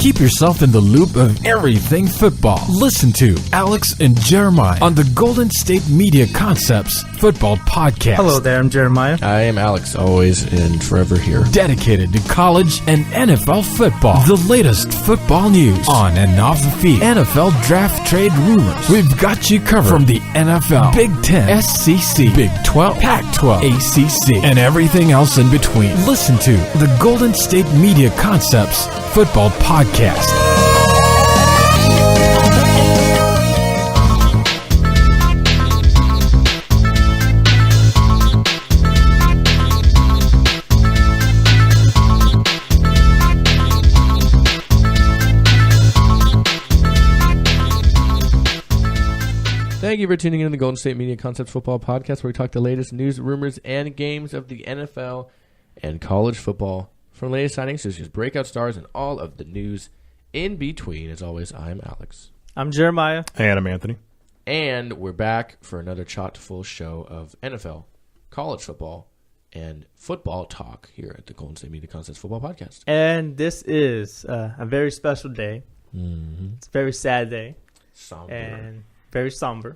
Keep yourself in the loop of everything football. Listen to Alex and Jeremiah on the Golden State Media Concepts Football Podcast. Hello there, I'm Jeremiah. I am Alex, always and forever here. Dedicated to college and NFL football. The latest football news on and off the field. NFL draft trade rumors. We've got you covered from the NFL, Big Ten, SEC, Big 12, Pac-12, ACC, and everything else in between. Listen to the Golden State Media Concepts Football Podcast. Thank you for tuning in to the Golden State Media Concepts Football Podcast, where we talk the latest news, rumors, and games of the NFL and college football. From latest signings to just breakout stars and all of the news in between. As always, I'm Alex. I'm Jeremiah. And I'm Anthony. And we're back for another chock-full show of NFL, college football, and football talk here at the Golden State Media Concepts Football Podcast. And this is a very special day. Mm-hmm. It's a very sad day. Somber. And very somber.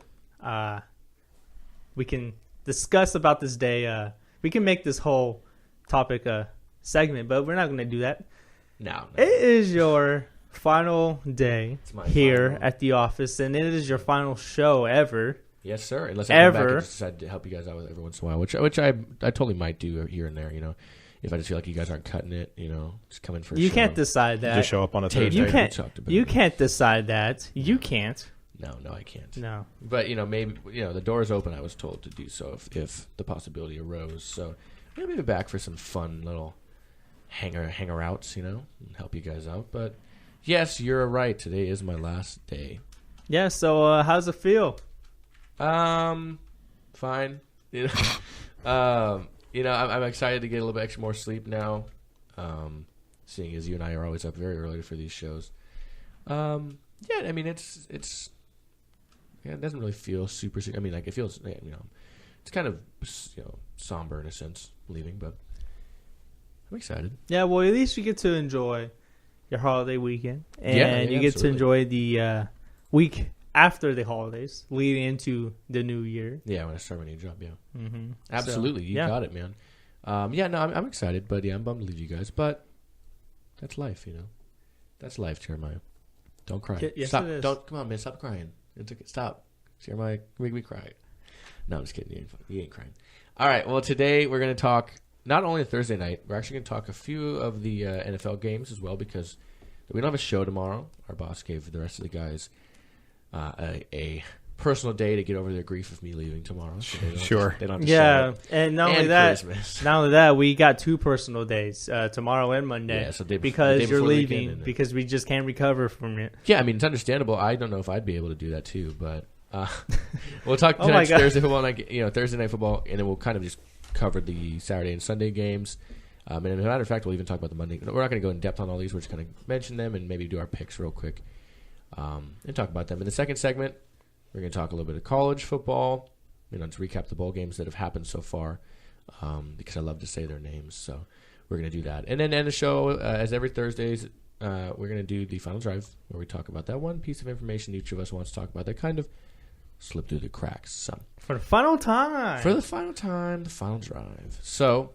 We can discuss about this day. We can make this whole topic a segment, but we're not going to do that. No. It is your final day here final. at the office, and it is your final show ever. Yes, sir. Unless I come back and just decide to help you guys out with every once in a while, which I totally might do here and there. You know, if I just feel like you guys aren't cutting it, you know, just come in for a show. You can't decide that. Just show up on a Thursday. You can't decide that. You can't. No, I can't. No. But, you know, maybe, you know, the door is open, I was told to do so if the possibility arose. So maybe back for some fun little hanger-outs, you know, and help you guys out. But, yes, you're right. Today is my last day. Yeah, so how's it feel? Fine. You know, I'm excited to get a little bit extra more sleep now, seeing as you and I are always up very early for these shows. Yeah, I mean, it doesn't really feel super. I mean, like it feels, you know, it's kind of, you know, somber in a sense leaving, but I'm excited. Yeah, well, at least you get to enjoy your holiday weekend, and you get to enjoy the week after the holidays, leading into the new year. Yeah, when I start my new job. Yeah, mm-hmm. Absolutely, you got it, man. Yeah, no, I'm excited, but yeah, I'm bummed to leave you guys, but that's life, you know. That's life, Jeremiah. Don't cry. Yes, stop. it is. Don't come on, man. Stop crying. Stop. Jeremiah, make me cry. No, I'm just kidding. You ain't crying. All right. Well, today we're going to talk not only Thursday night. We're actually going to talk a few of the NFL games as well because we don't have a show tomorrow. Our boss gave the rest of the guys a personal day to get over their grief of me leaving tomorrow. So they don't have to show up. And not only that, we got 2 personal days, tomorrow and Monday. Yeah, so because you're leaving, because we just can't recover from it. Yeah, I mean, it's understandable. I don't know if I'd be able to do that too, but we'll talk tonight's Thursday football night, you know, Thursday night football, and then we'll kind of just cover the Saturday and Sunday games. And as a matter of fact, we'll even talk about the Monday. We're not going to go in depth on all these. We're just going to mention them and maybe do our picks real quick and talk about them. In the second segment, we're going to talk a little bit of college football, you know, to recap the bowl games that have happened so far, because I love to say their names. So we're going to do that. And then end the show, as every Thursdays, we're going to do the final drive, where we talk about that one piece of information each of us wants to talk about that kind of slipped through the cracks. So For the final time, the final drive. So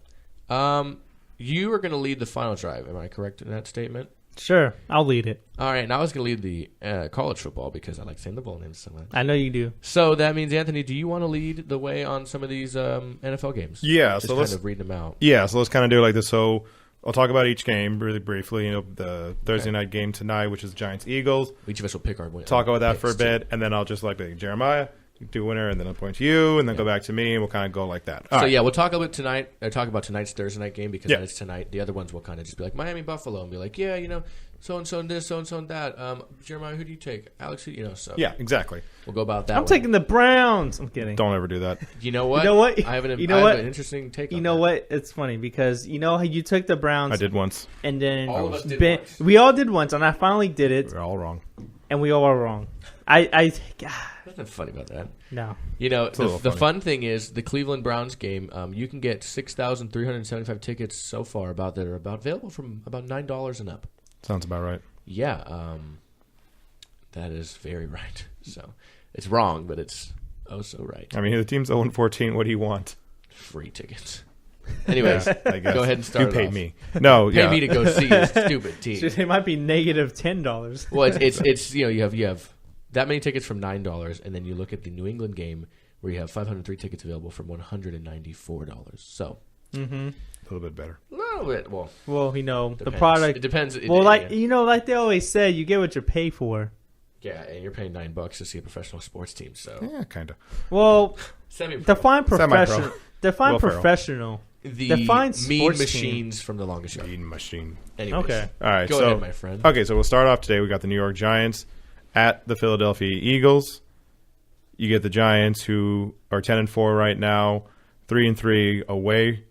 you are going to lead the final drive. Am I correct in that statement? Sure, I'll lead it. All right, now I was going to lead the college football because I like saying the bowl names so much. I know you do. So that means, Anthony, do you want to lead the way on some of these NFL games? Yeah, just so let's kind of read them out. Yeah, so let's kind of do it like this. So I'll talk about each game really briefly. You know, the Thursday night game tonight, which is Giants-Eagles. Each of us will pick our talk about that for a bit, and then I'll just like Jeremiah. You do winner, and then I'll point to you, and then go back to me, and we'll kind of go like that. All right. Yeah, we'll talk a bit tonight. Talk about tonight's Thursday night game because it's tonight. The other ones will kind of just be like Miami Buffalo and be like, yeah, you know, so and so and this, so and so and that. Jeremiah, who do you take? Alex, who, you know? So yeah, exactly. We'll go about that. I'm taking the Browns. I'm kidding. Don't ever do that. You know what? I have an interesting take. You know what? It's funny because you know how you took the Browns. I did once, and then all of us did once. We all did once, and I finally did it. We're all wrong, and we all are wrong. Nothing funny about that. No. You know, the fun thing is the Cleveland Browns game, you can get 6,375 tickets so far that are about available from about $9 and up. Sounds about right. Yeah, that is very right. So it's wrong, but it's so right. I mean, the team's 0-14. What do you want? Free tickets. Anyways, I guess. Go ahead and start. You paid me. No, pay me to go see this stupid team. So it might be negative $10. Well, it's you have that many tickets from $9, and then you look at the New England game where you have 503 tickets available from $194. So a little bit better. A little bit. Well, the depends. product. It depends. Like they always say, you get what you pay for. Yeah, and you're paying $9 to see a professional sports team. So yeah, kind of. Well, semi-pro. define professional. Semi-pro. Define Will Ferrell. professional. The define mean sports machines from The Longest Yard. Mean machine. Anyways, Okay. All right. Go ahead, my friend. Okay, so we'll start off today. We got the New York Giants at the Philadelphia Eagles. You get the Giants, who are 10-4 right now, 3-3 away,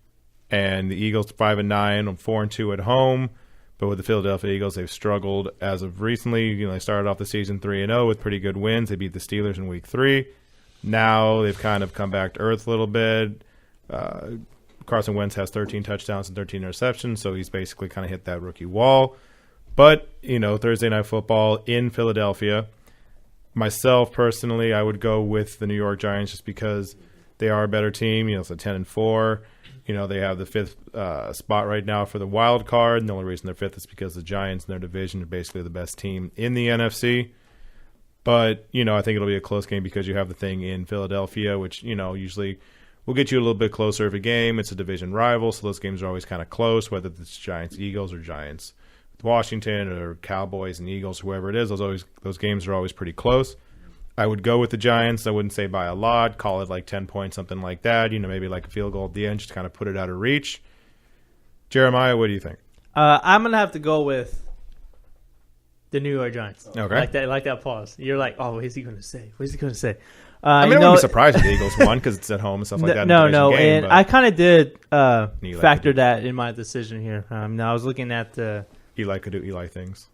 and the Eagles 5-9, 4-2 at home. But with the Philadelphia Eagles, they've struggled as of recently. They started off the season 3-0 with pretty good wins. They beat the Steelers in Week 3. Now they've kind of come back to earth a little bit. Carson Wentz has 13 touchdowns and 13 interceptions, so he's basically kind of hit that rookie wall. But, Thursday Night Football in Philadelphia, myself personally, I would go with the New York Giants just because they are a better team. It's a 10-4. They have the fifth spot right now for the wild card, and the only reason they're fifth is because the Giants in their division are basically the best team in the NFC. But, I think it'll be a close game because you have the thing in Philadelphia, which, usually will get you a little bit closer of a game. It's a division rival, so those games are always kind of close, whether it's Giants-Eagles or Giants with Washington or Cowboys and Eagles, whoever it is. Those games are always pretty close. I would go with the Giants. I wouldn't say by a lot. Call it like 10 points, something like that. Maybe like a field goal at the end, just kind of put it out of reach. Jeremiah, what do you think? I'm going to have to go with the New York Giants. Okay. Like that pause. You're like, oh, what is he going to say? What is he going to say? I wouldn't be surprised if the Eagles won because it's at home and stuff like that. No. Game, and I kind of did factor that in my decision here. Now I was looking at Eli could do Eli things.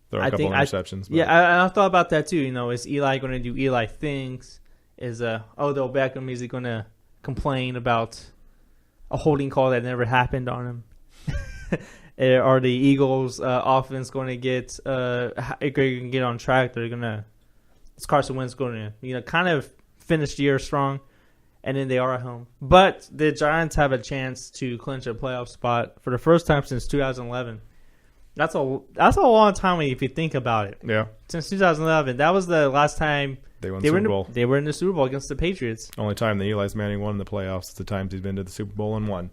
Throw a couple interceptions. I thought about that too. Is Eli going to do Eli things? Is Odell Beckham, is he going to complain about a holding call that never happened on him? Are the Eagles' offense going to get on track? Is Carson Wentz going to kind of finish the year strong, and then they are at home. But the Giants have a chance to clinch a playoff spot for the first time since 2011. That's a long time if you think about it. Yeah. Since 2011, that was the last time they won the Super Bowl. They were in the Super Bowl against the Patriots. Only time that Eli Manning won in the playoffs is the times he's been to the Super Bowl and won.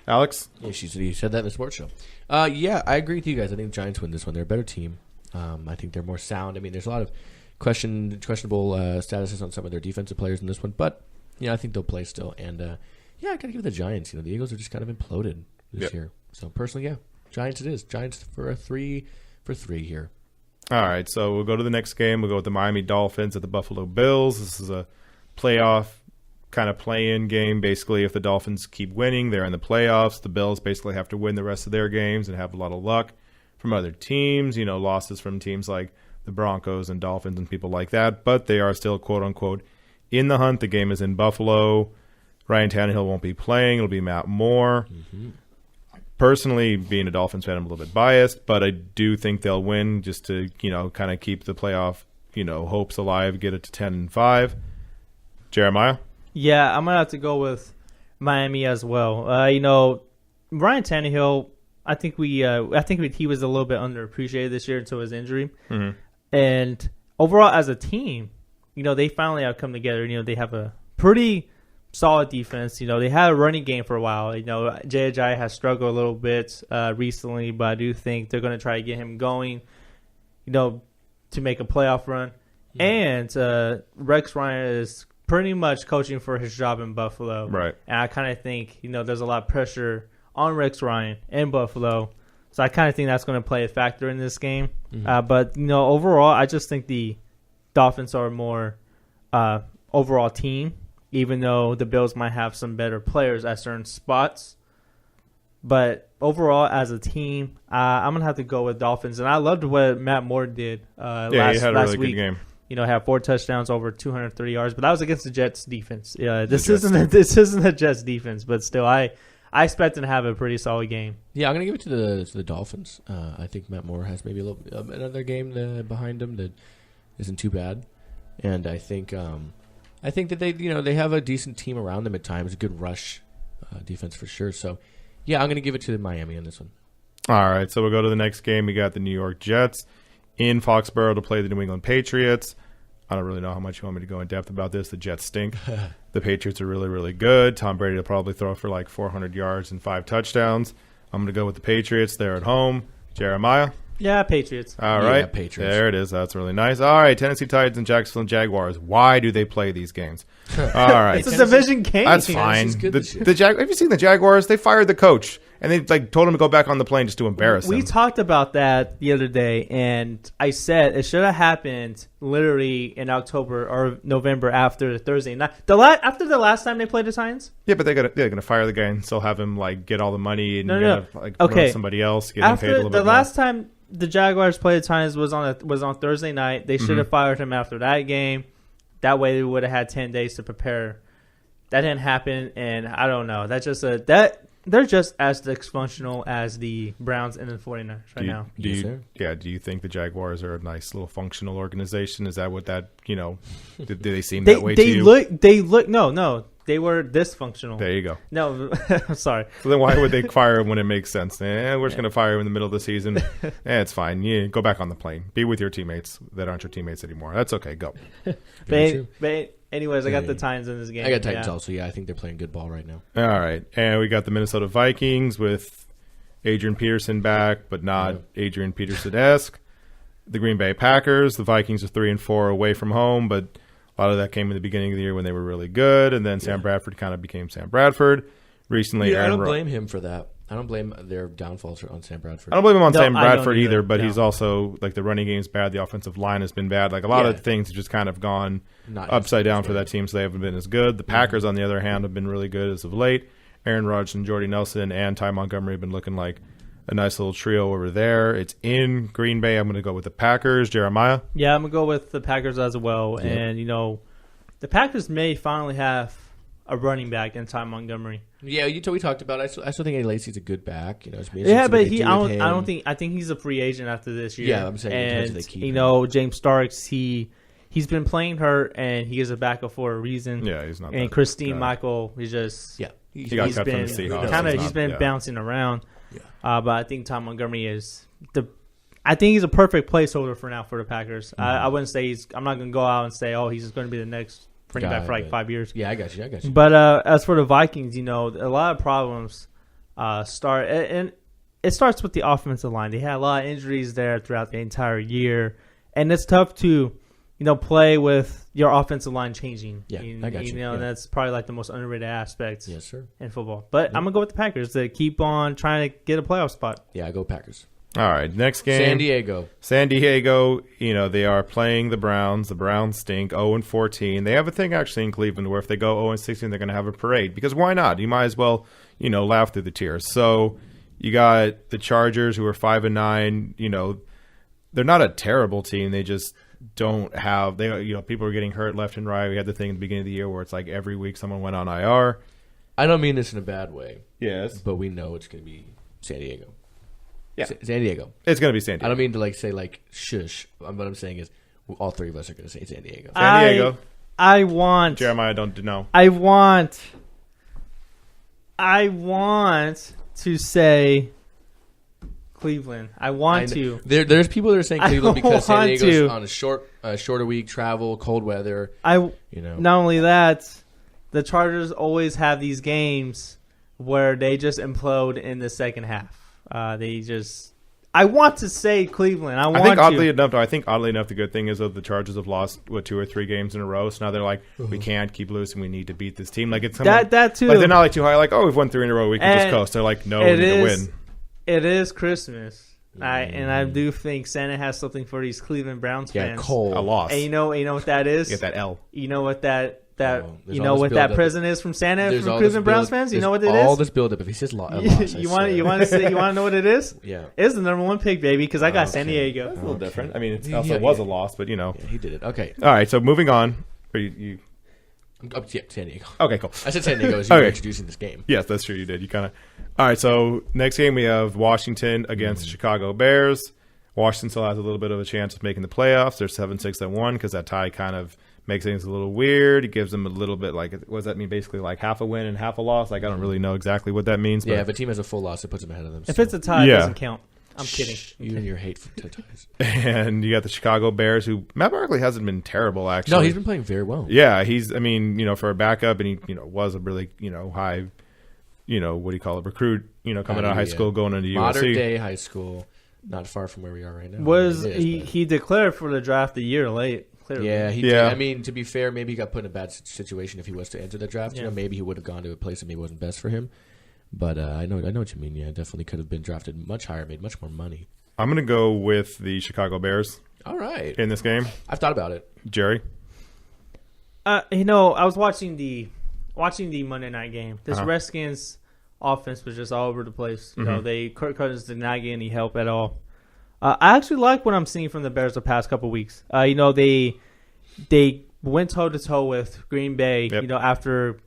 Alex? Yeah, you said that in the sports show. Yeah, I agree with you guys. I think the Giants win this one. They're a better team. I think they're more sound. I mean, there's a lot of questionable statuses on some of their defensive players in this one, but I think they'll play still. And I gotta give it the Giants. The Eagles are just kind of imploded this year. So personally, Giants it is. Giants for a 3 for 3 here. All right, so we'll go to the next game. We'll go with the Miami Dolphins at the Buffalo Bills. This is a playoff kind of play-in game. Basically, if the Dolphins keep winning, they're in the playoffs. The Bills basically have to win the rest of their games and have a lot of luck from other teams. Losses from teams like the Broncos and Dolphins and people like that. But they are still, quote-unquote, in the hunt. The game is in Buffalo. Ryan Tannehill won't be playing. It'll be Matt Moore. Mm-hmm. Personally, being a Dolphins fan, I'm a little bit biased, but I do think they'll win just to, kind of keep the playoff, hopes alive, get it to 10-5. Jeremiah? Yeah, I'm going to have to go with Miami as well. Ryan Tannehill, I think he was a little bit underappreciated this year until his injury. Mm-hmm. And overall, as a team, they finally have come together. They have a pretty solid defense. They had a running game for a while. J.J. has struggled a little bit recently, but I do think they're going to try to get him going, to make a playoff run. Yeah. And Rex Ryan is pretty much coaching for his job in Buffalo. Right. And I kind of think, there's a lot of pressure on Rex Ryan in Buffalo. So I kind of think that's going to play a factor in this game. Mm-hmm. But, overall, I just think the Dolphins are a more overall team, even though the Bills might have some better players at certain spots. But overall, as a team, I'm going to have to go with Dolphins. And I loved what Matt Moore did last week. Yeah, he had a really good game. Had 4 touchdowns, over 230 yards. But that was against the Jets defense. This isn't a Jets defense. But still, I I expect them to have a pretty solid game. Yeah, I'm gonna give it to the Dolphins. I think Matt Moore has maybe a little another game behind him that isn't too bad, and I think that they have a decent team around them at times, a good rush defense for sure. So, yeah, I'm gonna give it to Miami on this one. All right, so we'll go to the next game. We got the New York Jets in Foxborough to play the New England Patriots. I don't really know how much you want me to go in depth about this. The Jets stink. The Patriots are really, really good. Tom Brady will probably throw for like 400 yards and 5 touchdowns. I'm going to go with the Patriots. They're at home. Jeremiah? Yeah, Patriots. All right. Yeah, Patriots. There it is. That's really nice. All right, Tennessee Titans and Jacksonville Jaguars. Why do they play these games? All right. It's a division game. That's fine. Have you seen the Jaguars? They fired the coach, and they told him to go back on the plane just to embarrass him. We talked about that the other day, and I said it should have happened literally in October or November after the Thursday night. After the last time they played the Titans? Yeah, but they're gonna fire the guy and still have him get all the money and okay. run somebody else. Get him paid a little bit the last time the Jaguars played the Titans was on Thursday night. They should have fired him after that game. That way they would have had 10 days to prepare. That didn't happen, and I don't know. That's just they're just as dysfunctional as the Browns and the 49ers now. Do you think the Jaguars are a nice little functional organization? Is that what do they seem that way to you? No. They were dysfunctional. There you go. No, I'm sorry. So then why would they fire him when it makes sense? We're just going to fire him in the middle of the season. It's fine. You go back on the plane. Be with your teammates that aren't your teammates anymore. That's okay. Go. But anyways, I got the Titans in this game. I got Titans also. Yeah, I think they're playing good ball right now. All right. And we got the Minnesota Vikings with Adrian Peterson back, but not Adrian Peterson-esque. The Green Bay Packers. The Vikings are 3-4 away from home, but a lot of that came in the beginning of the year when they were really good, and then Sam Bradford kind of became Sam Bradford. Recently, I don't blame him for that. I don't blame their downfalls on Sam Bradford. I don't blame him on Sam Bradford either, but he's also the running game's bad, the offensive line has been bad. A lot of things have just kind of gone upside down for that team, so they haven't been as good. The Packers, on the other hand, have been really good as of late. Aaron Rodgers and Jordy Nelson and Ty Montgomery have been looking like a nice little trio over there. It's in Green Bay. I'm going to go with the Packers. Jeremiah? Yeah, I'm going to go with the Packers as well. Yep. And, the Packers may finally have a running back in Ty Montgomery. Yeah, we talked about it. I still think Lacey's a good back. But I think he's a free agent after this year. Yeah, I'm saying. And James Starks, he's been playing hurt, and he is a backup for a reason. Yeah, he's not. And Christine Michael is just he got cut from the Seahawks. He's been bouncing around. Yeah. But I think Ty Montgomery is I think he's a perfect placeholder for now for the Packers. Mm-hmm. I wouldn't say I'm not going to go out and say, he's going to be the next running back for 5 years. Yeah, I got you. But as for the Vikings, a lot of problems start, and it starts with the offensive line. They had a lot of injuries there throughout the entire year, and it's tough to, play with your offensive line changing. Yeah, I got you. And that's probably the most underrated aspect in football. But yeah. I'm going to go with the Packers to keep on trying to get a playoff spot. Yeah, I go Packers. All right, next game. San Diego, they are playing the Browns. The Browns stink, 0-14. They have a thing actually in Cleveland where if they go 0-16, they're going to have a parade. Because why not? You might as well, laugh through the tears. So you got the Chargers who are 5-9. They're not a terrible team. They just don't have people are getting hurt left and right. We had the thing at the beginning of the year where it's every week someone went on IR. I don't mean this in a bad way. Yes. But we know it's going to be San Diego. Yeah. San Diego. It's going to be San Diego. I don't mean to say shush. What I'm saying is all three of us are going to say San Diego. San Diego. I want. Jeremiah, don't know. I want to say Cleveland. I want to. There's people that are saying Cleveland because San Diego's on a shorter week, travel, cold weather. Not only that, the Chargers always have these games where they just implode in the second half. I want to say Cleveland. I think oddly enough, the good thing is that the Chargers have lost 2 or 3 games in a row. So now they're we can't keep losing. We need to beat this team. It's that too. They're not too high. We've won 3 in a row. We can just coast. They're no, we need to win. It is Christmas. I do think Santa has something for these Cleveland Browns fans. Yeah, cold. A loss. And you know what that is? Get that L. You know what that present is from Santa from Cleveland Browns fans? You know what it is? All this build up. If he says loss, you want to know what it is? Yeah, it's the number 1 pick, baby. Because I got San Diego. That's a little different. I mean, it also was a loss, but Yeah, he did it. Okay. All right. So moving on. Yeah, San Diego. Okay, cool. I said San Diego as you were introducing this game. Yes, that's true. You did. You kind of. All right. So next game we have Washington against the Chicago Bears. Washington still has a little bit of a chance of making the playoffs. They're 7-6-1 because that tie kind of makes things a little weird. It gives them a little bit like, what does that mean? Basically like half a win and half a loss. Like I don't really know exactly what that means. Yeah, if a team has a full loss, it puts them ahead of them. If it's a tie, it doesn't count. I'm kidding. You and your hate for ties. And you got the Chicago Bears, who Matt Barkley hasn't been terrible, actually. No, he's been playing very well. Yeah, for a backup, and he, was a really, high, what do you call it, recruit, coming out of high school, going into USC. Modern day high school, not far from where we are right now. He declared for the draft a year late? Clearly. Yeah, he did. I mean, to be fair, maybe he got put in a bad situation if he was to enter the draft. Yeah. Maybe he would have gone to a place that maybe wasn't best for him. But I know what you mean. Yeah, definitely could have been drafted much higher, made much more money. I'm going to go with the Chicago Bears. All right. In this game. I've thought about it. Jerry? I was watching the Monday night game. This Redskins offense was just all over the place. Kirk Cousins did not get any help at all. I actually like what I'm seeing from the Bears the past couple weeks. They went toe-to-toe with Green Bay, after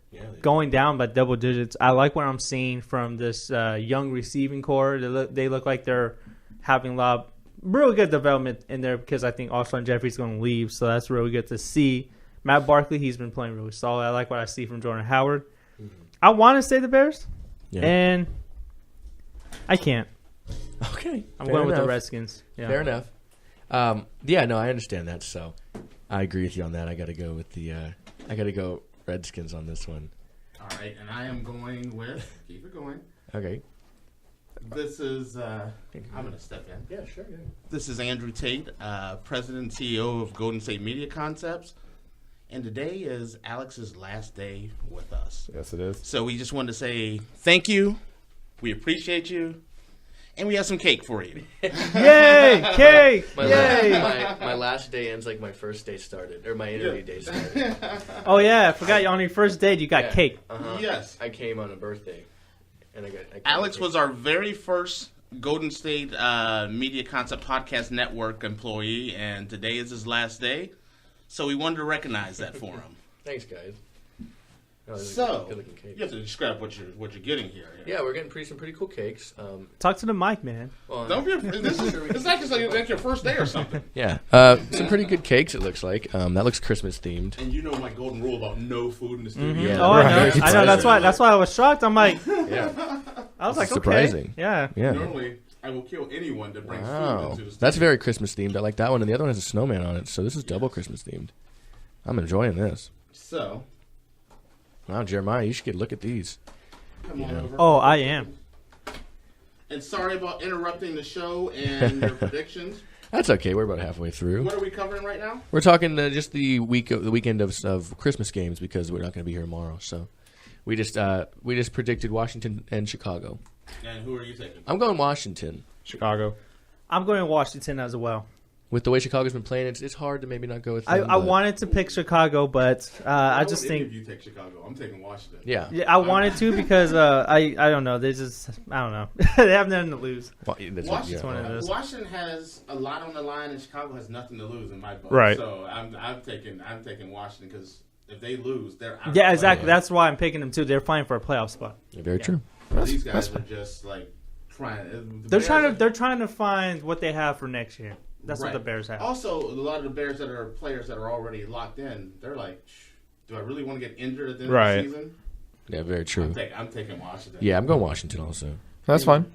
going down by double digits. I like what I'm seeing from this young receiving core. They look like they're having a lot of really good development in there because I think Alshon Jeffrey's going to leave, so that's really good to see. Matt Barkley, he's been playing really solid. I like what I see from Jordan Howard. Mm-hmm. I want to say the Bears, and I can't. Okay. I'm going with the Redskins. Yeah. Fair enough. I understand that, so I agree with you on that. I got to go with I got to go Redskins on this one. All right, and I am going with, keep it going. Okay. This is, I'm going to step in. Yeah, sure. Yeah. This is Andrew Tate, President and CEO of Golden State Media Concepts. And today is Alex's last day with us. Yes, it is. So we just wanted to say thank you. We appreciate you. And we have some cake for you. Yay! Cake! Yay! My last day ends like my first day started, or my interview day started. Oh, yeah. I forgot on your first date you got cake. Uh-huh. Yes. I came on a birthday. And I got Alex was our very first Golden State Media Concept Podcast Network employee, and today is his last day. So we wanted to recognize that for him. Thanks, guys. So you have to describe what you're getting here. Yeah, we're getting some pretty cool cakes. Talk to the mic, man. Well, don't be. It's not just like your first day or something. Yeah, some pretty good cakes. It looks like that looks Christmas themed. And you know my golden rule about no food in the studio. Mm-hmm. Yeah, I know. That's why I was shocked. I'm like, I was like, surprising. Okay. Yeah. Normally, I will kill anyone that brings food into the studio. That's very Christmas themed. I like that one, and the other one has a snowman on it. So this is double Christmas themed. I'm enjoying this. So. Wow, Jeremiah, you should get a look at these. Come on over. Oh, I am. And sorry about interrupting the show and your predictions. That's okay. We're about halfway through. What are we covering right now? We're talking just the weekend of Christmas games because we're not going to be here tomorrow. So we just predicted Washington and Chicago. And who are you taking? I'm going Washington. Chicago. I'm going Washington as well. With the way Chicago's been playing, it's hard to maybe not go with them. I wanted to pick Chicago, but I just think if you take Chicago, I'm taking Washington. Yeah, I wanted to because I don't know. They just I don't know. They have nothing to lose. Washington has a lot on the line, and Chicago has nothing to lose in my book. Right. So I'm taking Washington because if they lose, they're out. Yeah, exactly. That's why I'm picking them too. They're fighting for a playoff spot. Yeah, very true. These guys are just like trying. They're trying to find what they have for next year. That's what the Bears have. Also, a lot of the Bears that are players that are already locked in, they're like, do I really want to get injured at the end of the season? Yeah, very true. I'm taking Washington. Yeah, I'm going Washington also. That's fine.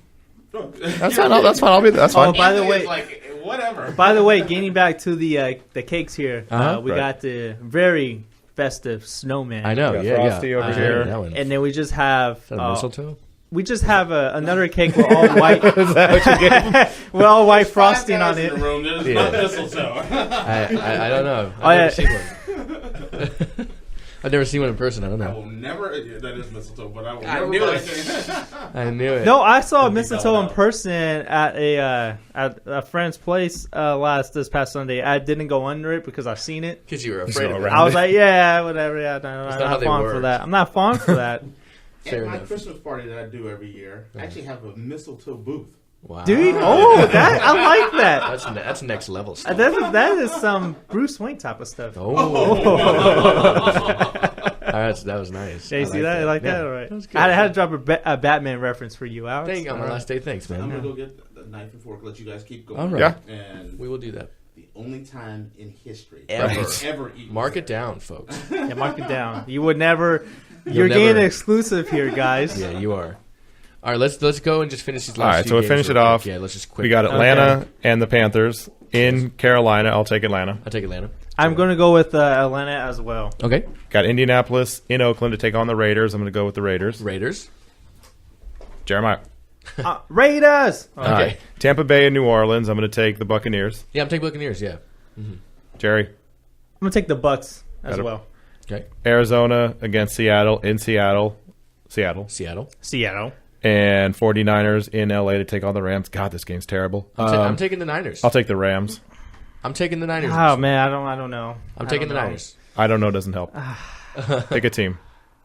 That's fine. That's fine. That's fine. Oh, by the way, like, whatever. By the way, getting back to the cakes here, we got the very festive snowman. I know. Frosty over here, and then we just have mistletoe. We just have another cake with all white. Is that what you get? With all white frosting on it. Not mistletoe. I don't know. I've never seen one in person. I don't know. I will never. That is mistletoe, but I will never. I knew it. No, I saw mistletoe in person at a friend's place this past Sunday. I didn't go under it because I've seen it. Because you were afraid of it. I was like, yeah, whatever. Yeah, I'm not fond for that. I'm not fond for that. At my Christmas party that I do every year, I actually have a mistletoe booth. Wow. Do you? Oh, I like that. That's next level stuff. That is some Bruce Wayne type of stuff. Oh. That was nice. Yeah, you see that? I like that? All right. That was good. I had to drop a Batman reference for you, Alex. Thank you on my last day. Thanks, man. I'm going to go get the knife and fork, let you guys keep going. All right. Yeah. And We will do that. the only time in history Ever. eaten Mark it salad. down, folks. Yeah, mark it down. You would never. You're getting an exclusive here, guys. Yeah, you are. All right, let's go and just finish these last All right, few so we'll games finish it real off. quick. Yeah, let's just quick. We got Atlanta and the Panthers in Carolina. I'll take Atlanta. I'll take Atlanta. I'm going to go with Atlanta as well. Okay. Got Indianapolis in Oakland to take on the Raiders. I'm going to go with the Raiders. Raiders. Jeremiah. Raiders! All right. Tampa Bay and New Orleans. I'm going to take the Buccaneers. Yeah, I'm taking Buccaneers, yeah. Jerry. I'm going to take the Bucks as well. Okay. Arizona against Seattle in Seattle. Seattle. Seattle. And 49ers in LA to take on the Rams. God, this game's terrible. I'm taking the Niners. I'll take the Rams. I'm taking the Niners. Oh, man, I don't know. I'm taking the Niners. I don't know doesn't help. Pick a team.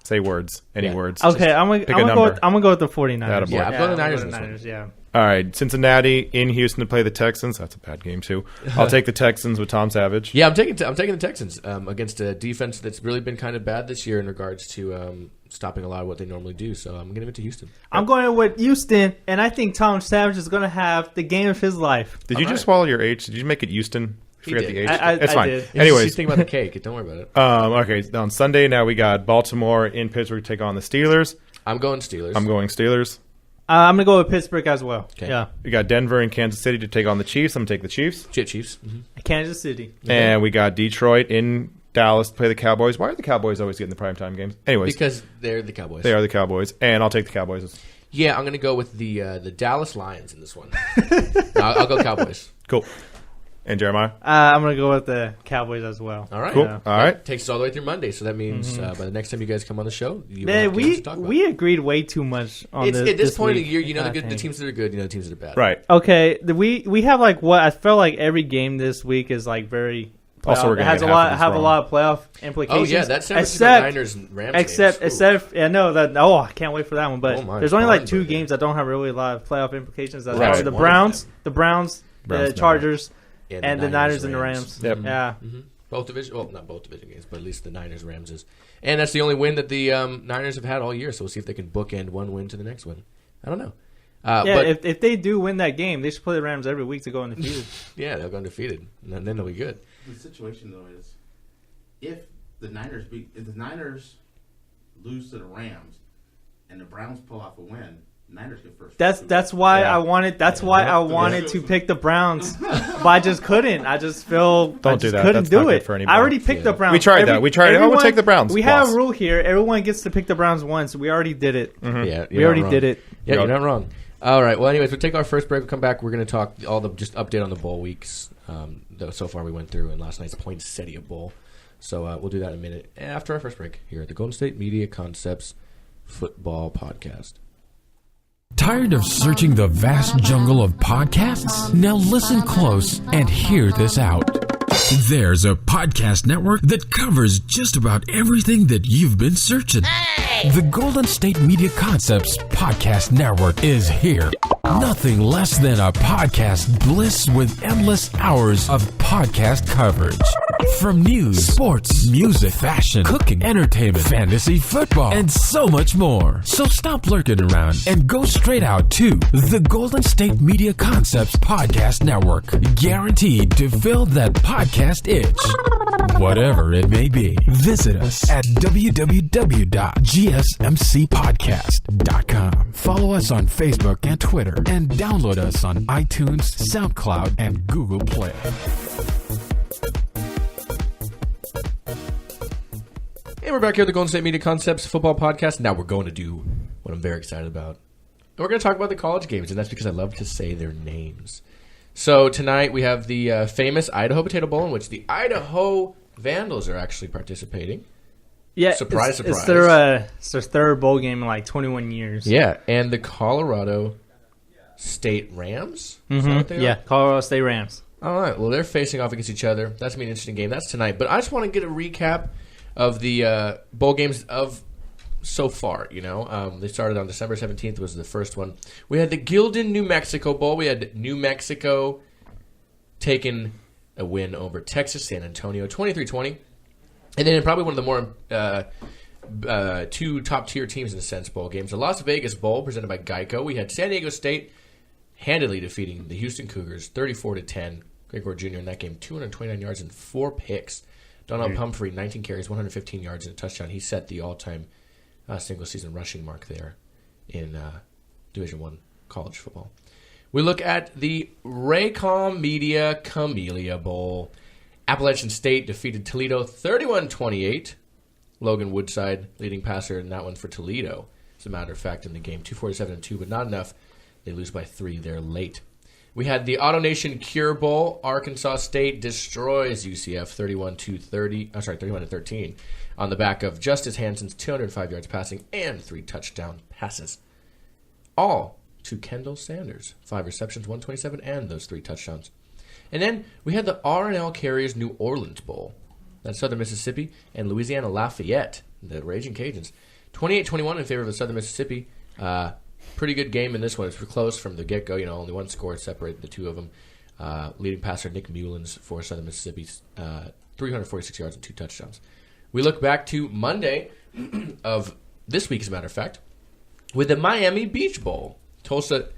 Say words. Any words. Okay, I'm going to go with the 49ers. Attaboy. Yeah, I'm going the Niners I'm in going this the one. Niners, yeah. All right. Cincinnati in Houston to play the Texans. That's a bad game, too. I'll take the Texans with Tom Savage. Yeah, I'm taking the Texans against a defense that's really been kind of bad this year in regards to stopping a lot of what they normally do. So I'm giving it to Houston. I'm going with Houston, and I think Tom Savage is going to have the game of his life. Did you just swallow your H? Did you make it Houston? Forget did. the H. I It's fine. did. Anyways, She's thinking about the cake. Don't worry about it. okay. On Sunday now we got Baltimore in Pittsburgh to take on the Steelers. I'm going Steelers. I'm going Steelers. I'm going to go with Pittsburgh as well. Okay. Yeah. We got Denver and Kansas City to take on the Chiefs. I'm going to take the Chiefs. Chiefs. Mm-hmm. Kansas City. And we got Detroit in Dallas to play the Cowboys. Why are the Cowboys always getting the primetime games? Anyways. Because they're the Cowboys. They are the Cowboys. And I'll take the Cowboys. Yeah, I'm going to go with the Dallas Lions in this one. No, I'll go Cowboys. Cool. And Jeremiah? I'm going to go with the Cowboys as well. All right. Cool. Yeah. All right. Takes us all the way through Monday, so that means by the next time you guys come on the show, you will Man, have games to talk about. we agreed way too much on It's, at this point of week, the year, you know I the think. teams that are good, you know the teams that are bad. Right. Okay, we have like what I felt like every game this week is like very. Also, we're it gonna has get a lot half of have this a wrong. lot of playoff Oh implications. yeah, that's Niners and Rams. Except I know that. Oh, I can't wait for that one. But Oh my, there's only like Barnes two right there. games that don't have really a lot of playoff implications. That's Right. the One of Browns, them. the Browns, Chargers, Yeah, and the Niners and the Rams. Yep. Yeah. Both division, well, not both division games, but at least the Niners Rams is, and that's the only win that the Niners have had all year. So we'll see if they can bookend one win to the next win. I don't know. Yeah, but if they do win that game, they should play the Rams every week to go undefeated. yeah, they'll go undefeated, and then they'll be good. The situation though is, if the Niners lose to the Rams, and the Browns pull off a win, Niners get first. That's why Yeah. I wanted. That's why I wanted to pick the Browns, but I just couldn't. I just feel I Don't do just that. couldn't That's not do good it. for anybody. I already picked the Browns. We tried that. We tried it. Oh, we'll take the Browns. We have Lost. a rule here. Everyone gets to pick the Browns once. We already did it. Yeah, We already did it. Yeah, Yep. you're not wrong. All right. Well, anyways, we'll take our first break. We'll come back. We're going to talk just update on the bowl weeks. So far we went through and last night's Poinsettia Bowl. So we'll do that in a minute after our first break here at the Golden State Media Concepts Football Podcast. Tired of searching the vast jungle of podcasts? Now listen close and hear this out. There's a podcast network that covers just about everything that you've been searching. The Golden State Media Concepts Podcast Network is here. Nothing less than a podcast bliss with endless hours of podcast coverage. From news, sports, music, fashion, cooking, entertainment, fantasy, football, and so much more. So stop lurking around and go straight out to the Golden State Media Concepts Podcast Network. Guaranteed to fill that podcast itch. Whatever it may be. Visit us at www.gsmcpodcast.com. Follow us on Facebook and Twitter, and download us on iTunes, SoundCloud, and Google Play. And we're back here at the Golden State Media Concepts Football Podcast. Now we're going to do what I'm very excited about. We're going to talk about the college games, and that's because I love to say their names. So tonight we have the famous Idaho Potato Bowl, in which the Idaho Vandals are actually participating. Yeah, Surprise, it's surprise. it's their third bowl game in like 21 years. Yeah, and the Colorado State Rams? Is that what they are? Yeah, Colorado State Rams. All right. Well, they're facing off against each other. That's going to be an interesting game. That's tonight. But I just want to get a recap of the bowl games of so far. You know, they started on December 17th was the first one. We had the Gildan, New Mexico Bowl. We had New Mexico taking a win over Texas San Antonio, 23-20. And then probably one of the more two top-tier teams in the Sense Bowl games. The Las Vegas Bowl, presented by Geico. We had San Diego State handily defeating the Houston Cougars 34-10. Greg Gore Jr. in that game, 229 yards and 4 picks. Donald Pumphrey, 19 carries, 115 yards and a touchdown. He set the all-time single-season rushing mark there in Division I college football. We look at the Raycom Media Camellia Bowl. Appalachian State defeated Toledo 31-28. Logan Woodside, leading passer in that one for Toledo. As a matter of fact, in the game, 247-2, but not enough. They lose by 3. They're late. We had the AutoNation Cure Bowl. Arkansas State destroys UCF 31-13 on the back of Justice Hansen's 205 yards passing and 3 touchdown passes. All to Kendall Sanders. 5 receptions, 127, and those 3 touchdowns. And then we had the R&L Carriers New Orleans Bowl. That's Southern Mississippi and Louisiana Lafayette, the Raging Cajuns. 28-21 in favor of the Southern Mississippi. Pretty good game in this one. It's close from the get-go. Only one score separated the two of them. Leading passer Nick Mullins for Southern Mississippi, 346 yards and 2 touchdowns. We look back to Monday of this week, as a matter of fact, with the Miami Beach Bowl. Tulsa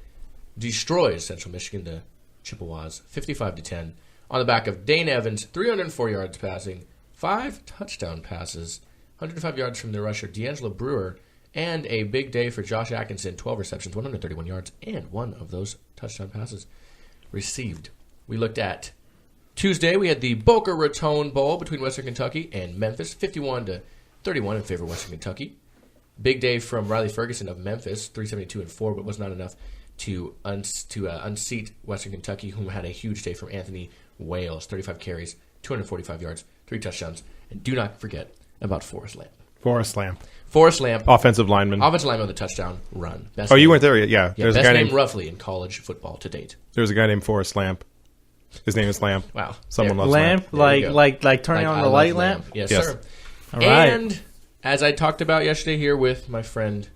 destroys Central Michigan, the Chippewas, 55-10. On the back of Dane Evans, 304 yards passing, 5 touchdown passes, 105 yards from the rusher D'Angelo Brewer, and a big day for Josh Atkinson, 12 receptions, 131 yards, and 1 of those touchdown passes received. We looked at Tuesday. We had the Boca Raton Bowl between Western Kentucky and Memphis, 51-31 in favor of Western Kentucky. Big day from Riley Ferguson of Memphis, 372-4, but was not enough to unseat Western Kentucky, whom had a huge day from Anthony Wales, 35 carries, 245 yards, 3 touchdowns. And do not forget about Forrest Lamp. Forrest Lamp. Offensive lineman. Offensive lineman with a touchdown run. Best name. You weren't there yet? Yeah. There's best name roughly in college football to date. There's a guy named Forrest Lamp. His name is Lamp. Wow. Someone loves Lamp. Like turning on the light lamp? Yes, yes, sir. All right. And as I talked about yesterday here with my friend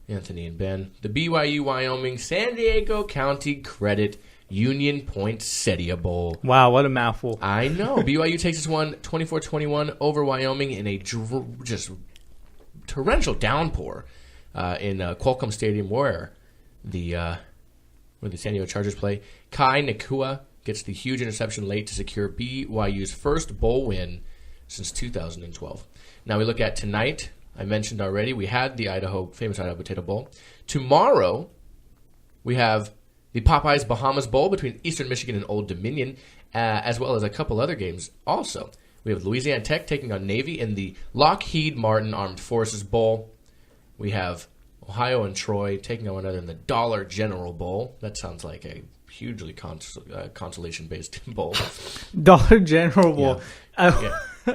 Anthony and Ben, the BYU Wyoming San Diego County Credit Union Poinsettia Bowl. Wow, what a mouthful. I know. BYU takes this one 24-21 over Wyoming in a just torrential downpour in Qualcomm Stadium where the San Diego Chargers play. Kai Nakua gets the huge interception late to secure BYU's first bowl win since 2012. Now we look at tonight. I mentioned already we had the famous Idaho Potato Bowl. Tomorrow we have the Popeyes Bahamas Bowl between Eastern Michigan and Old Dominion, as well as a couple other games also. We have Louisiana Tech taking on Navy in the Lockheed Martin Armed Forces Bowl. We have Ohio and Troy taking on one another in the Dollar General Bowl. That sounds like a hugely consolation-based bowl. Dollar General Bowl.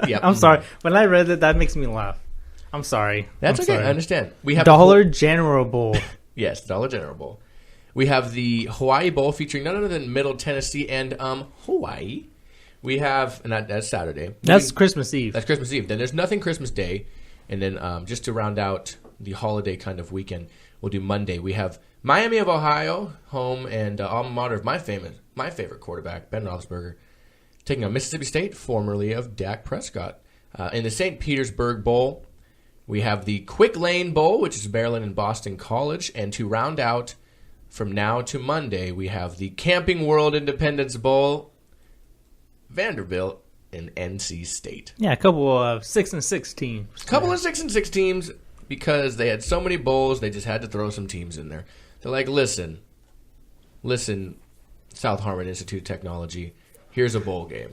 Yeah. I'm sorry. When I read that makes me laugh. I'm sorry. That's okay. Sorry. I understand. We have Dollar General Bowl. Yes, Dollar General Bowl. We have the Hawaii Bowl featuring none other than Middle Tennessee and Hawaii. We have, and that's Saturday. That's Christmas Eve. That's Christmas Eve. Then there's nothing Christmas Day. And then just to round out the holiday kind of weekend, we'll do Monday. We have Miami of Ohio, home and alma mater of my favorite quarterback, Ben Roethlisberger, taking on Mississippi State, formerly of Dak Prescott. In the St. Petersburg Bowl, we have the Quick Lane Bowl, which is Maryland and Boston College. And to round out from now to Monday, we have the Camping World Independence Bowl, Vanderbilt and NC State. Yeah, a couple of 6-6 teams. A couple of 6-6 teams because they had so many bowls, they just had to throw some teams in there. They're like, listen, South Harmon Institute of Technology, here's a bowl game.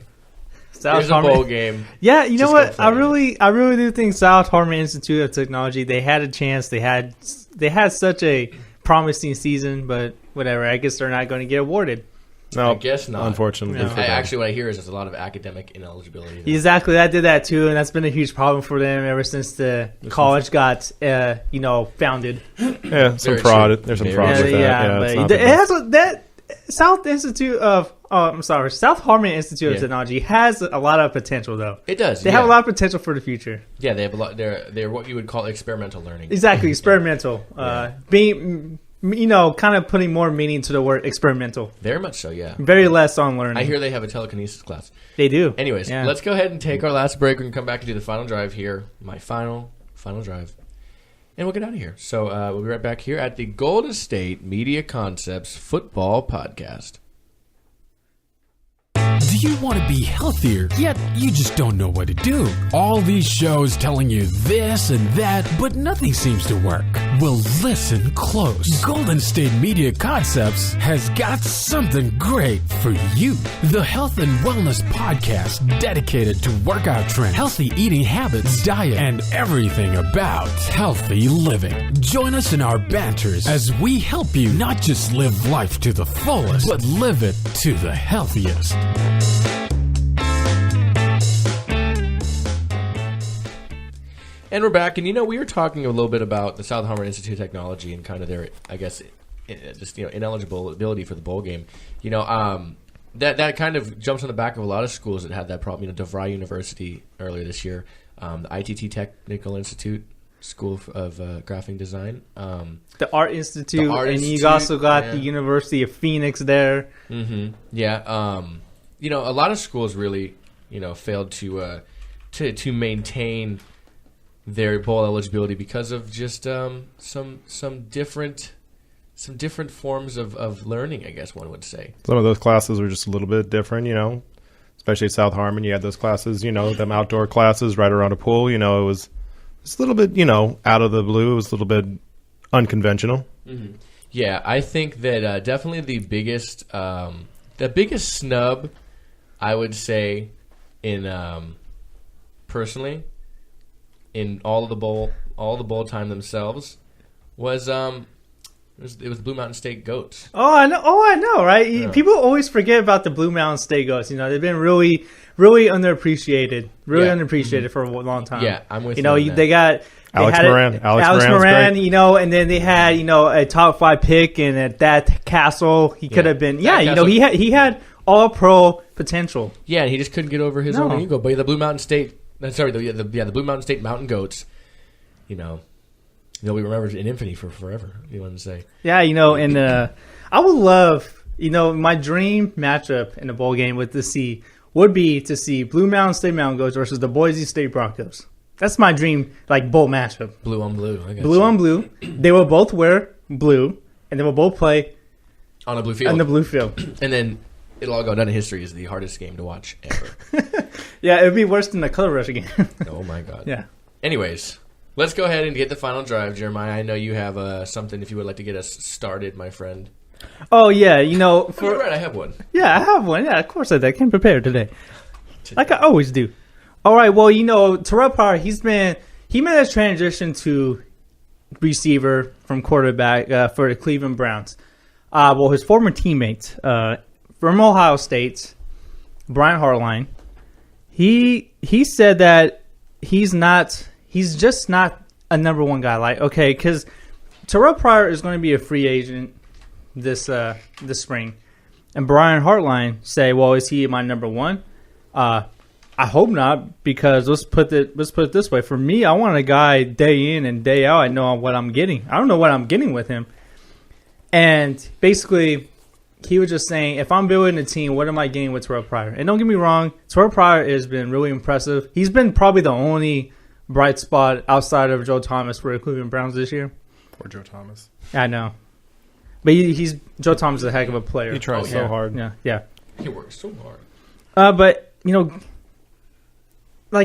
Here's a bowl game. Yeah, you know what? I really do think South Harmon Institute of Technology, they had a chance. They had such a promising season, but whatever. I guess they're not going to get awarded. No, I guess not. Unfortunately. No. Actually, what I hear is there's a lot of academic ineligibility. Exactly. I did that too, and that's been a huge problem for them ever since the college got, founded. Yeah, some fraud. There's some fraud with that. Yeah, but it has that South Harmon Institute of Technology has a lot of potential, though. It does. They have a lot of potential for the future. Yeah, they have a lot. They're what you would call experimental learning. Exactly, experimental. Being, kind of putting more meaning to the word experimental. Very much so. Yeah. Very less on learning. I hear they have a telekinesis class. They do. Anyways, let's go ahead and take our last break. We can come back and do the final drive here. My final final drive. And we'll get out of here. So we'll be right back here at the Golden State Media Concepts Football Podcast. Do you want to be healthier, yet you just don't know what to do? All these shows telling you this and that, but nothing seems to work. Well, listen close. Golden State Media Concepts has got something great for you. The Health and Wellness Podcast dedicated to workout trends, healthy eating habits, diet, and everything about healthy living. Join us in our banters as we help you not just live life to the fullest, but live it to the healthiest. And we're back, and we were talking a little bit about the South Harmon Institute of Technology and kind of their, I guess, just ineligibility for the bowl game. That kind of jumps on the back of a lot of schools that had that problem. DeVry University earlier this year, the ITT Technical Institute School of Graphic Design, the Art Institute, and you also got the University of Phoenix there. Mm-hmm. Yeah, a lot of schools really, failed to maintain their bowl eligibility because of just some different forms of learning, I guess one would say. Some of those classes were just a little bit different, especially at South Harmon. You had those classes, them outdoor classes right around a pool. It was just a little bit, out of the blue. It was a little bit unconventional. Mm-hmm. Yeah, I think that definitely the biggest snub, I would say, in personally, in all the bowl time themselves, was it was Blue Mountain State Goats. Oh, I know, right? Yeah. People always forget about the Blue Mountain State Goats. They've been really, really underappreciated, for a long time. Yeah, I'm with you. They got Alex Moran. Alex Moran, and then they had, a top 5 pick, and at that Castle, he could have been. Yeah, Castle, he had all pro potential. Yeah, and he just couldn't get over his own ego. But the Blue Mountain State. The Blue Mountain State Mountain Goats, they'll be remembered in infamy for forever, you want to say. Yeah, and I would love, my dream matchup in a bowl game would be to see Blue Mountain State Mountain Goats versus the Boise State Broncos. That's my dream, bowl matchup. Blue on blue. Blue on blue. They will both wear blue, and they will both play on a blue field. On the blue field. And then it'll all go down in history as the hardest game to watch ever. Yeah, it would be worse than the Color Rush game. Oh, my God. Yeah. Anyways, let's go ahead and get the final drive, Jeremiah. I know you have something if you would like to get us started, my friend. Oh, yeah. You're right, I have one. Yeah, I have one. Yeah, of course I did. I came prepared today. Like I always do. All right, well, Terrell Pryor, he made a transition to receiver from quarterback for the Cleveland Browns. His former teammate from Ohio State, Brian Hartline, he said that he's just not a number one guy. Because Terrell Pryor is going to be a free agent this spring, and Brian Hartline say, well, is he my number one? I hope not, because let's put it this way. For me, I want a guy day in and day out. I know what I'm getting. I don't know what I'm getting with him. And basically, he was just saying, if I'm building a team, what am I getting with Terrell Pryor? And don't get me wrong, Terrell Pryor has been really impressive. He's been probably the only bright spot outside of Joe Thomas for the Cleveland Browns this year. Poor Joe Thomas. I know. But Joe Thomas is a heck of a player. He tries so hard. Yeah. He works so hard. But,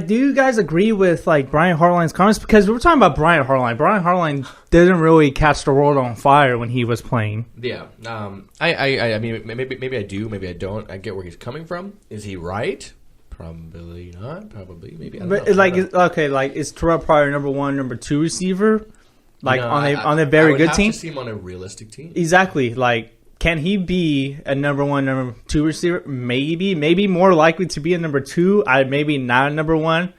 do you guys agree with Brian Hartline's comments? Because we're talking about Brian Hartline. Brian Hartline didn't really catch the world on fire when he was playing. Yeah, I mean, maybe I do, maybe I don't. I get where he's coming from. Is he right? Probably not. Probably, maybe. I don't know. Is Terrell Pryor number one, number two receiver? On a very good team. I would have to see him on a realistic team. Exactly. Can he be a number one, number two receiver? Maybe more likely to be a number two. Maybe not a number one.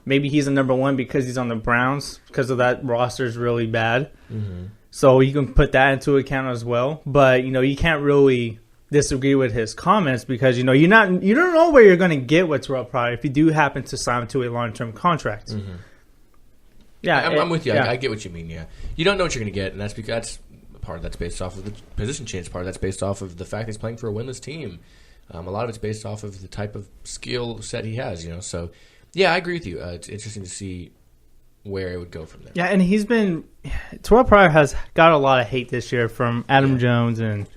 Maybe he's a number one because he's on the Browns, because of that roster is really bad. Mm-hmm. So you can put that into account as well. But you can't really disagree with his comments, because you don't know where you're going to get with Terrell Pryor if you do happen to sign him to a long-term contract. Mm-hmm. Yeah, I'm with you. Yeah. I get what you mean. Yeah, you don't know what you're going to get, and that's because part of that's based off of the position change. Part of that's based off of the fact he's playing for a winless team. A lot of it's based off of the type of skill set he has. So, yeah, I agree with you. It's interesting to see where it would go from there. Yeah, and Terrell Pryor has got a lot of hate this year from Adam Jones and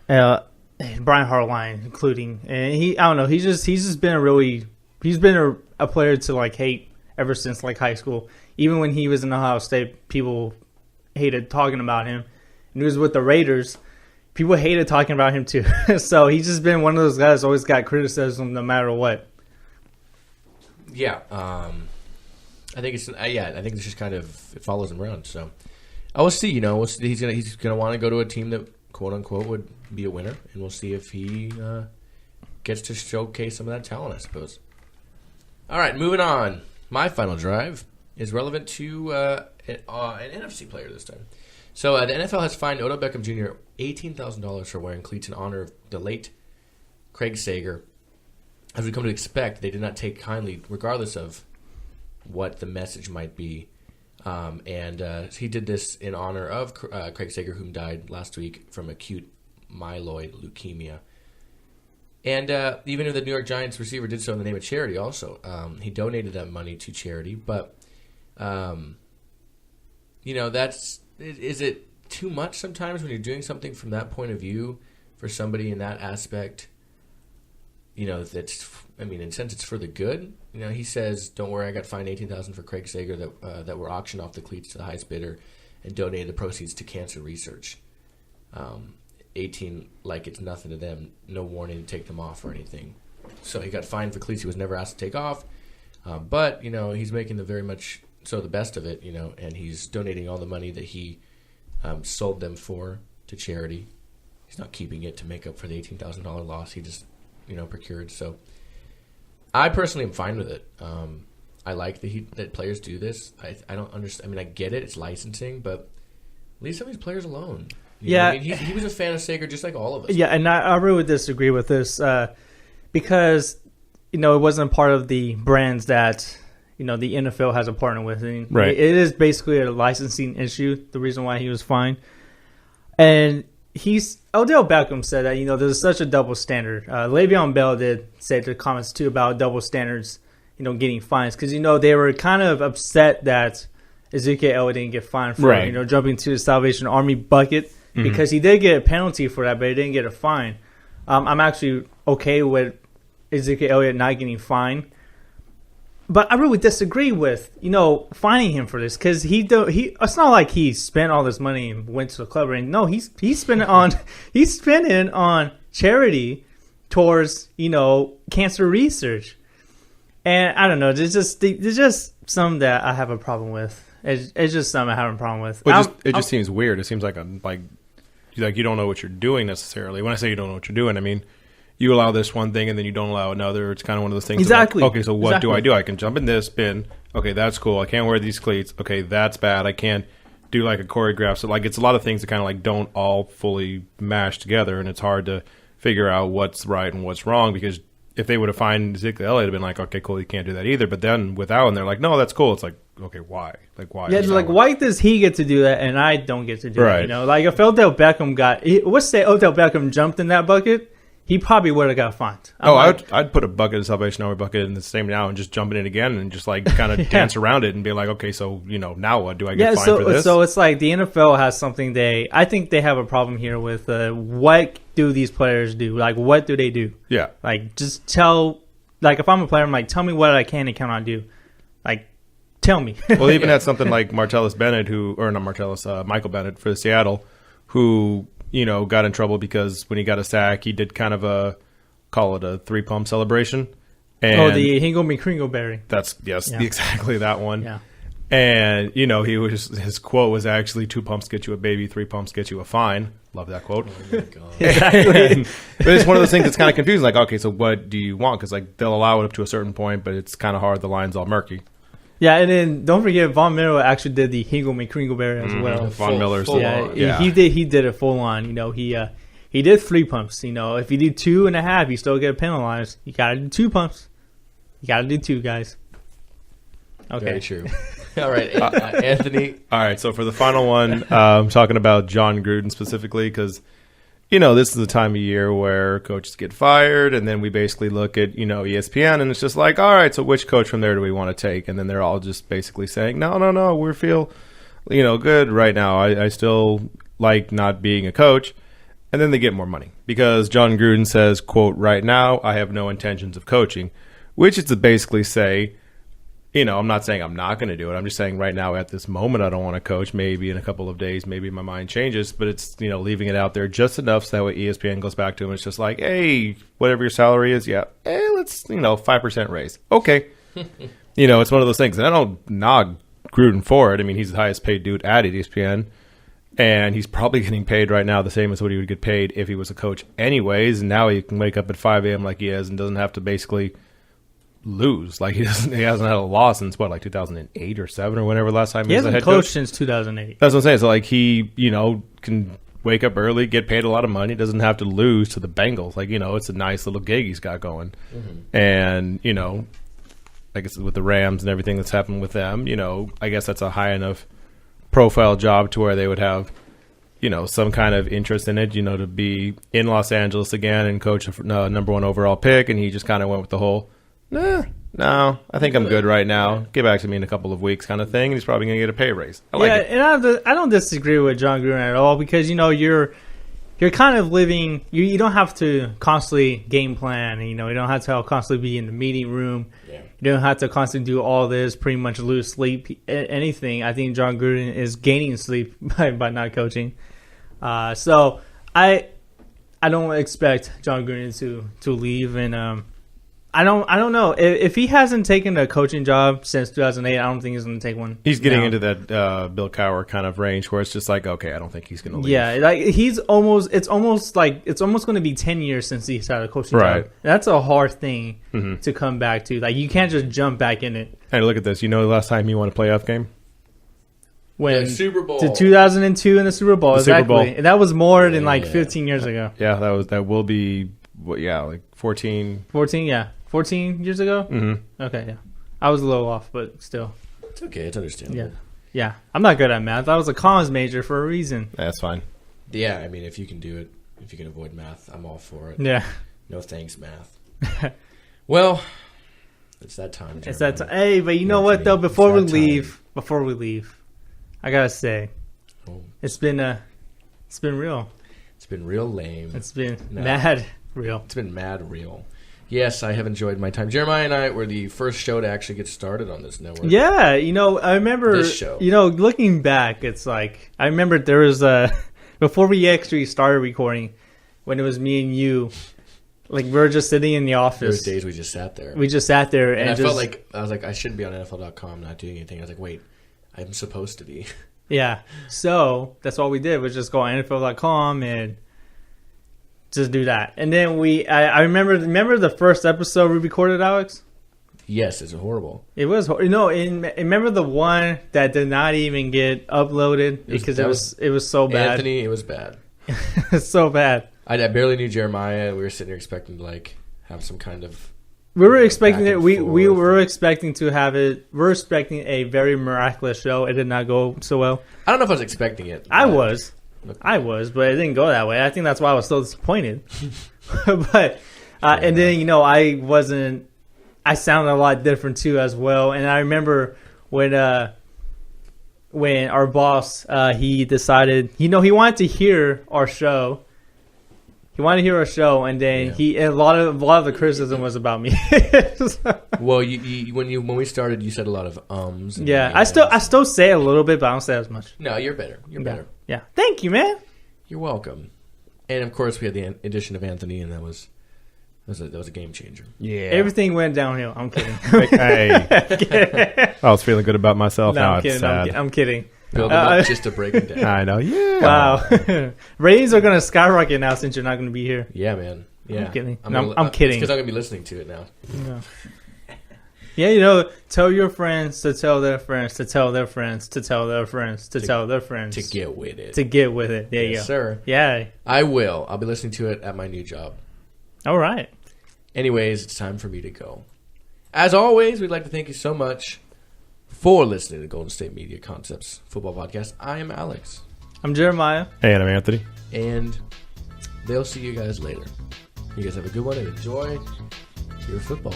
Brian Hartline, including. And I don't know, he's just been a player to like hate ever since like high school. Even when he was in Ohio State, people hated talking about him. And he was with the Raiders. People hated talking about him too. So he's just been one of those guys that's always got criticism no matter what. Yeah, I think it's just kind of it follows him around. So we'll see. He's gonna want to go to a team that quote unquote would be a winner, and we'll see if he gets to showcase some of that talent, I suppose. All right, moving on. My final drive is relevant to an NFC player this time. So the NFL has fined Odell Beckham Jr. $18,000 for wearing cleats in honor of the late Craig Sager. As we come to expect, they did not take kindly, regardless of what the message might be. And he did this in honor of Craig Sager, whom died last week from acute myeloid leukemia. And even if the New York Giants receiver did so in the name of charity also, he donated that money to charity. But, is it too much sometimes when you're doing something from that point of view for somebody in that aspect? In a sense, it's for the good. He says, "Don't worry, I got fined $18,000 for Craig Sager that were auctioned off the cleats to the highest bidder, and donated the proceeds to cancer research." 18, like it's nothing to them. No warning to take them off or anything. So he got fined for cleats he was never asked to take off. But he's making the best of it. And he's donating all the money that he sold them for to charity. He's not keeping it to make up for the $18,000 loss he just procured. So I personally am fine with it. I like that players do this. I don't understand. I get it. It's licensing, but leave some of these players alone. He was a fan of Sager just like all of us. Yeah, and I really disagree with this because it wasn't part of the brands that the NFL has a partner with. And right. It is basically a licensing issue. The reason why he was fined, and Odell Beckham said that there's such a double standard. Le'Veon Bell did say the comments too about double standards, getting fines because they were kind of upset that Ezekiel Elliott didn't get fined for jumping to the Salvation Army bucket because he did get a penalty for that, but he didn't get a fine. I'm actually okay with Ezekiel Elliott not getting fined. But I really disagree with, fining him for this because it's not like he spent all this money and went to the club. And no, he's spending on charity towards, cancer research. And I don't know, there's just some that I have a problem with. It's just something I have a problem with. It just seems weird. It seems like you don't know what you're doing necessarily. When I say you don't know what you're doing, I mean you allow this one thing and then you don't allow another. It's kind of one of those things. Exactly. Okay, so what do I do? I can jump in this bin. Okay, that's cool. I can't wear these cleats. Okay, that's bad. I can't do like a choreograph. So it's a lot of things that kind of don't all fully mash together, and it's hard to figure out what's right and what's wrong because if they would have fined Ezekiel Elliott, it'd been like, okay, cool, you can't do that either. But then without, and they're like, no, that's cool. It's like, okay, why? Why? Yeah, why does he get to do that and I don't get to do it? If Odell Beckham let's say Odell Beckham jumped in that bucket, he probably would have got fined. I'd put a bucket of Salvation Army bucket in the same now and just jump in it again and just kind of dance around it and be like, okay, so now what? Do I get fined for this? So it's like the NFL has something I think they have a problem here with what do these players do? What do they do? Yeah. Just tell. If I'm a player, I'm like, tell me what I can and cannot do. Tell me. Well, even had something like Michael Bennett for Seattle, who got in trouble because when he got a sack, he did kind of call it a 3-pump celebration. And the Hingle Me Kringleberry. Exactly that one. Yeah. And his quote was actually 2 pumps get you a baby, 3 pumps get you a fine. Love that quote. Oh my God. Exactly. But it's one of those things that's kind of confusing. Okay, so what do you want? Because they'll allow it up to a certain point, but it's kind of hard. The line's all murky. Yeah, and then don't forget, Von Miller actually did the Hingle Me Kringleberry as well. Von Miller's full on. Yeah, he did it full on. He did 3 pumps. If you do 2.5, you still get penalized. You got to do 2 pumps. You got to do 2, guys. Okay. Very true. All right, Anthony. All right, so for the final one, I'm talking about John Gruden specifically because this is the time of year where coaches get fired, and then we basically look at, ESPN, and it's just like, all right, so which coach from there do we want to take? And then they're all just basically saying, no, we feel, good right now. I still like not being a coach. And then they get more money because John Gruden says, quote, right now, I have no intentions of coaching, which is to basically say, I'm not saying I'm not going to do it. I'm just saying right now at this moment, I don't want to coach. Maybe in a couple of days, maybe my mind changes, but it's, leaving it out there just enough so that way ESPN goes back to him. It's just like, hey, whatever your salary is. Yeah. Hey, let's, 5% raise. Okay. It's one of those things. And I don't knock Gruden for it. I mean, he's the highest paid dude at ESPN. And he's probably getting paid right now the same as what he would get paid if he was a coach anyways. And now he can wake up at 5 a.m. like he is and doesn't have to basically lose. Like he hasn't had a loss since, 2008 or 7 or whenever last time he was a head hasn't coach? coached since 2008. That's what I'm saying. So, he, can wake up early, get paid a lot of money, doesn't have to lose to the Bengals. It's a nice little gig he's got going. Mm-hmm. And, I guess with the Rams and everything that's happened with them, I guess that's a high enough profile job to where they would have, some kind of interest in it, to be in Los Angeles again and coach a number 1 overall pick. And he just kind of went with the whole, no, I think I'm good right now. Get back to me in a couple of weeks kind of thing. And he's probably going to get a pay raise. I like it. And I don't disagree with John Gruden at all because, you're kind of living, you don't have to constantly game plan. You don't have to constantly be in the meeting room. Yeah. You don't have to constantly do all this, pretty much lose sleep, anything. I think John Gruden is gaining sleep by not coaching. So I don't expect John Gruden to leave. And I don't know. If he hasn't taken a coaching job since 2008, I don't think he's going to take one. He's getting into that Bill Cowher kind of range where it's just like, okay, I don't think he's going to leave. Yeah, it's almost going to be 10 years since he's had a coaching job. That's a hard thing to come back to. You can't just jump back in it. Hey, look at this. The last time you won a playoff game? When the Super Bowl. To 2002 in the Super Bowl. Super Bowl. And that was more than 15 years ago. Yeah, that will be 14. 14 years ago? Mm-hmm. Okay, yeah. I was a little off, but still. It's okay. It's understandable. Yeah. I'm not good at math. I was a comms major for a reason. That's fine. Yeah, I mean, if you can do it, if you can avoid math, I'm all for it. Yeah. No thanks, math. Well, it's that time. It's that time. Hey, but you know what, though? Before we leave, I got to say, it's been real. It's been real lame. It's been mad real. It's been mad real. Yes, I have enjoyed my time. Jeremiah and I were the first show to actually get started on this network. Yeah, I remember, this show. Looking back, it's like, I remember there was before we actually started recording, when it was me and you, we were just sitting in the office. There was days we just sat there. And I felt like, I shouldn't be on NFL.com not doing anything. I was like, wait, I'm supposed to be. Yeah, so that's all we did was just go on NFL.com and just do that. And then I remember the first episode we recorded, Alex? Yes, it's horrible. It was remember the one that did not even get uploaded because it was so bad. Anthony, it was bad. It's so bad. I barely knew Jeremiah. We were sitting there expecting to have some kind of. We were expecting it. We were expecting to have it. We're expecting a very miraculous show. It did not go so well. I don't know if I was expecting it. I was, but it didn't go that way. I think that's why I was so disappointed. But and then I sounded a lot different too as well. And I remember when our boss he decided he wanted to hear our show. He wanted to hear our show, and then a lot of the criticism was about me. Well, when we started, you said a lot of ums. And I still say a little bit, but I don't say as much. No, you're better. You're better. Yeah, thank you, man. You're welcome. And of course, we had the addition of Anthony, and that was a game changer. Yeah, everything went downhill. I'm kidding. Hey, I was feeling good about myself. No, now I'm kidding. I'm kidding. Build them up just to break them down. I know. Yeah. Wow. Ratings are going to skyrocket now since you're not going to be here. Yeah, man. Yeah. I'm kidding. I'm kidding. Because I'm going to be listening to it now. Yeah, tell your friends to tell their friends to tell their friends to tell their friends to tell their friends. To get with it. There you go. Sir. Yeah. I will. I'll be listening to it at my new job. All right. Anyways, it's time for me to go. As always, we'd like to thank you so much for listening to Golden State Media Concepts Football Podcast. I am Alex. I'm Jeremiah. Hey, and I'm Anthony. And they'll see you guys later. You guys have a good one and enjoy your football.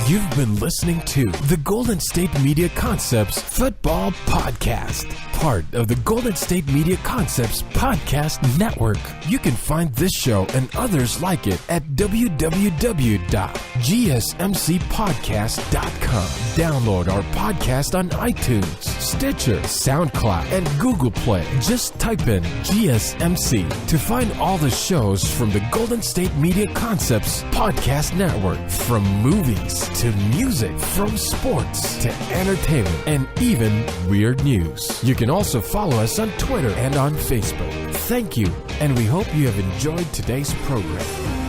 You've been listening to the Golden State Media Concepts Football Podcast, part of the Golden State Media Concepts Podcast Network. You can find this show and others like it at www.gsmcpodcast.com. Download our podcast on iTunes, Stitcher, SoundCloud, and Google Play. Just type in GSMC to find all the shows from the Golden State Media Concepts Podcast Network, from movies to music, from sports to entertainment, and even weird news. You can also follow us on Twitter and on Facebook. Thank you, and we hope you have enjoyed today's program.